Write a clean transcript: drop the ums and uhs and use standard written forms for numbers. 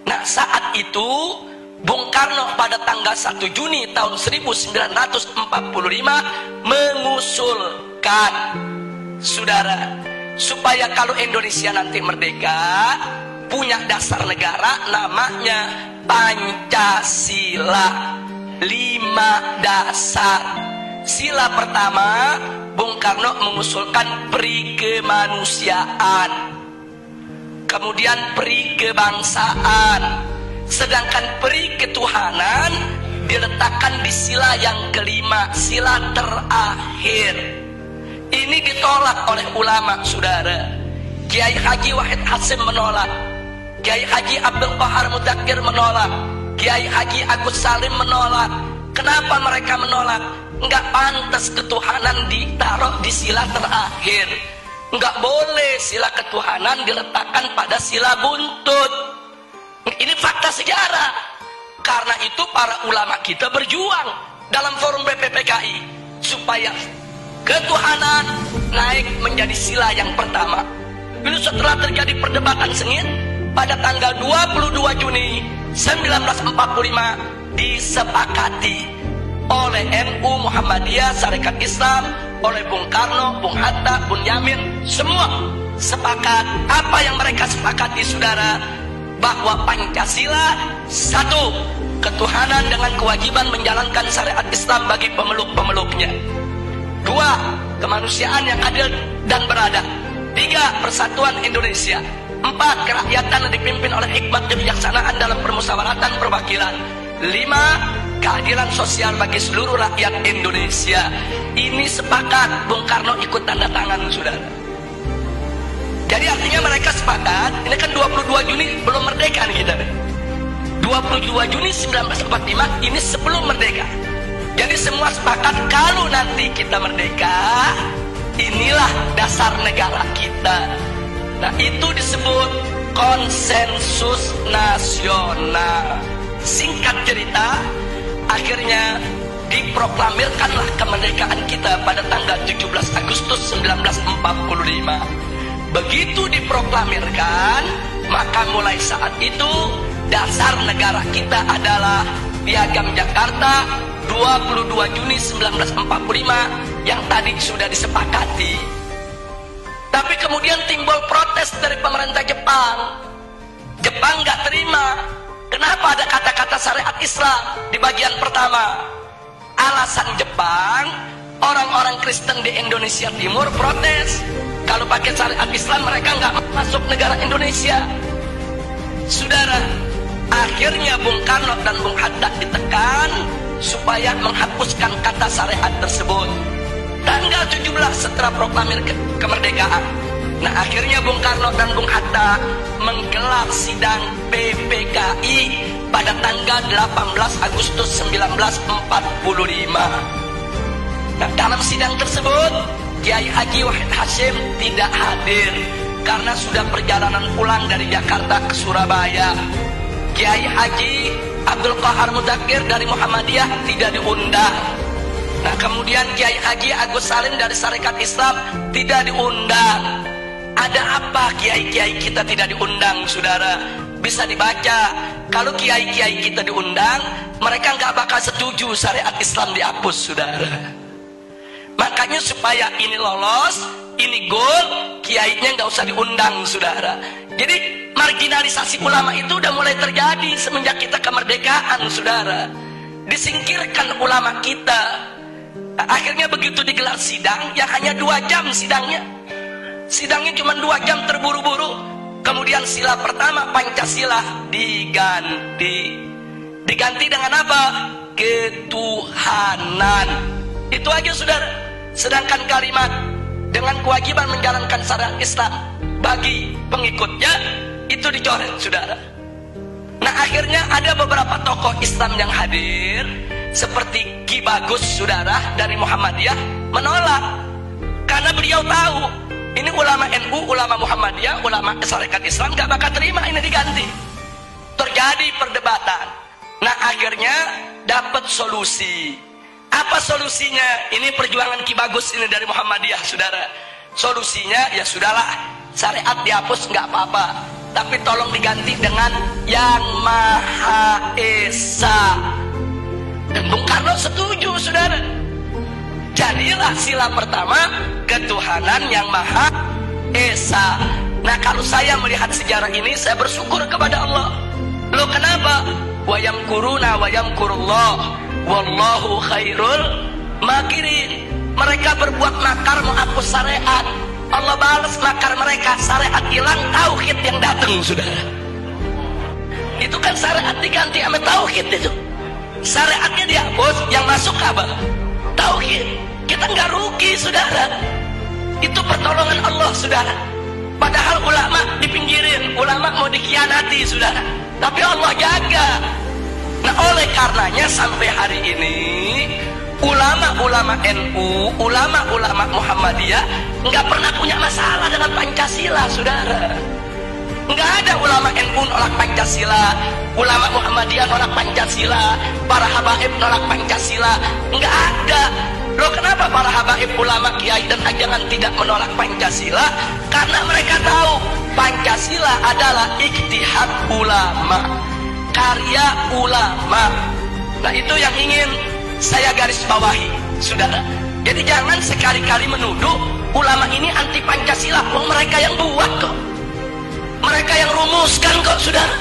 Nah, saat itu Bung Karno pada tanggal 1 Juni tahun 1945 mengusulkan, saudara, supaya kalau Indonesia nanti merdeka punya dasar negara namanya Pancasila. 5 dasar. Sila pertama, Bung Karno mengusulkan peri kemanusiaan, kemudian peri kebangsaan, sedangkan peri ketuhanan diletakkan di sila yang kelima, sila terakhir. Ini ditolak oleh ulama, saudara. Kiai Haji Wahid Hasyim menolak, Kiai Haji Abdul Qahar Mudakir menolak, Kiai Haji Agus Salim menolak. Kenapa mereka menolak? Enggak pantas ketuhanan ditaruh di sila terakhir. Enggak boleh sila ketuhanan diletakkan pada sila buntut. Ini fakta sejarah. Karena itu para ulama kita berjuang dalam forum BPPKI supaya ketuhanan naik menjadi sila yang pertama. Lalu setelah terjadi perdebatan sengit, pada tanggal 22 Juni 1945 disepakati oleh NU, Muhammadiyah, Sarekat Islam, oleh Bung Karno, Bung Hatta, Bung Yamin, semua sepakat. Apa yang mereka sepakati, saudara? Bahwa Pancasila, satu, ketuhanan dengan kewajiban menjalankan syariat Islam bagi pemeluk-pemeluknya. 2, kemanusiaan yang adil dan beradab. 3, persatuan Indonesia. 4, kerakyatan yang dipimpin oleh hikmat kebijaksanaan dalam permusyawaratan perwakilan. 5, keadilan sosial bagi seluruh rakyat Indonesia. Ini sepakat, Bung Karno ikut tanda tangan, saudara. Jadi artinya mereka sepakat. Ini kan 22 Juni belum merdeka nih kita. 22 Juni 1945 ini sebelum merdeka. Jadi semua sepakat kalau nanti kita merdeka, inilah dasar negara kita. Nah, itu disebut konsensus nasional. Singkat cerita, akhirnya diproklamirkanlah kemerdekaan kita pada tanggal 17 Agustus 1945. Begitu diproklamirkan, maka mulai saat itu dasar negara kita adalah Piagam Jakarta 22 Juni 1945 yang tadi sudah disepakati. Tapi kemudian timbul protes dari pemerintah Jepang. Jepang nggak terima. Kenapa ada kata-kata syariat Islam di bagian pertama? Alasan Jepang, orang-orang Kristen di Indonesia Timur protes. Kalau pakai syariat Islam mereka nggak masuk negara Indonesia. Saudara, akhirnya Bung Karno dan Bung Hatta ditekan supaya menghapuskan kata syariat tersebut. Tanggal 17 setelah proklamir kemerdekaan. Nah, akhirnya Bung Karno dan Bung Hatta menggelar sidang PPKI pada tanggal 18 Agustus 1945. Nah, dalam sidang tersebut Kiai Haji Wahid Hasyim tidak hadir karena sudah perjalanan pulang dari Jakarta ke Surabaya. Kiai Haji Abdul Qahar Mudakir dari Muhammadiyah tidak diundang. Nah, kemudian Kiai Haji Agus Salim dari Sarekat Islam tidak diundang. Ada apa kiai-kiai kita tidak diundang, saudara? Bisa dibaca. Kalau kiai-kiai kita diundang, mereka nggak bakal setuju syariat Islam dihapus, saudara. Makanya supaya ini lolos, ini goal, kiainya nggak usah diundang, saudara. Jadi marginalisasi ulama itu udah mulai terjadi semenjak kita kemerdekaan, saudara. Disingkirkan ulama kita. Akhirnya begitu digelar sidang, yang hanya 2 jam sidangnya. Sidangnya cuma 2 jam terburu-buru. Kemudian sila pertama Pancasila diganti. Diganti dengan apa? Ketuhanan. Itu aja, saudara. Sedangkan kalimat dengan kewajiban menjalankan syariat Islam bagi pengikutnya itu dicoret, saudara. Nah, akhirnya ada beberapa tokoh Islam yang hadir seperti Ki Bagus, saudara, dari Muhammadiyah menolak karena beliau tahu ini ulama NU, ulama Muhammadiyah, ulama Sarekat Islam gak bakal terima ini diganti. Terjadi perdebatan. Nah, akhirnya dapat solusi. Apa solusinya? Ini perjuangan Ki Bagus ini dari Muhammadiyah, saudara. Solusinya ya sudahlah, syariat dihapus nggak apa-apa. tapi tolong diganti dengan Yang Maha Esa. Dan Bung Karno setuju, saudara. Jadilah sila pertama ketuhanan Yang Maha Esa. Nah, kalau saya melihat sejarah ini, saya bersyukur kepada Allah. Loh, kenapa? Wa yamkuruna wa yamkurullah wallahu khairul makirin. Mereka berbuat makar menghapus syariat, Allah balas makar mereka. Syariat hilang, tauhid yang datang, saudara. Itu kan syariat diganti sama tauhid itu. Syariatnya dihapus, yang masuk apa? Tauhid. Kita nggak rugi, saudara. Itu pertolongan Allah, saudara. Padahal ulama dipinggirin, ulama mau dikhianati, saudara. Tapi Allah jaga. Nah, oleh karenanya sampai hari ini ulama-ulama NU, ulama-ulama Muhammadiyah nggak pernah punya masalah dengan Pancasila, saudara. Nggak ada ulama NU nolak Pancasila, ulama Muhammadiyah nolak Pancasila, para habaib nolak Pancasila. Nggak ada. Loh, kenapa para habaib, ulama, kiai dan ajangan tidak menolak Pancasila? Karena mereka tahu Pancasila adalah ijtihad ulama, karya ulama. Nah, itu yang ingin saya garis bawahi, saudara. Jadi jangan sekali-kali menuduh ulama ini anti Pancasila. Mereka yang buat kok, mereka yang rumuskan kok, saudara.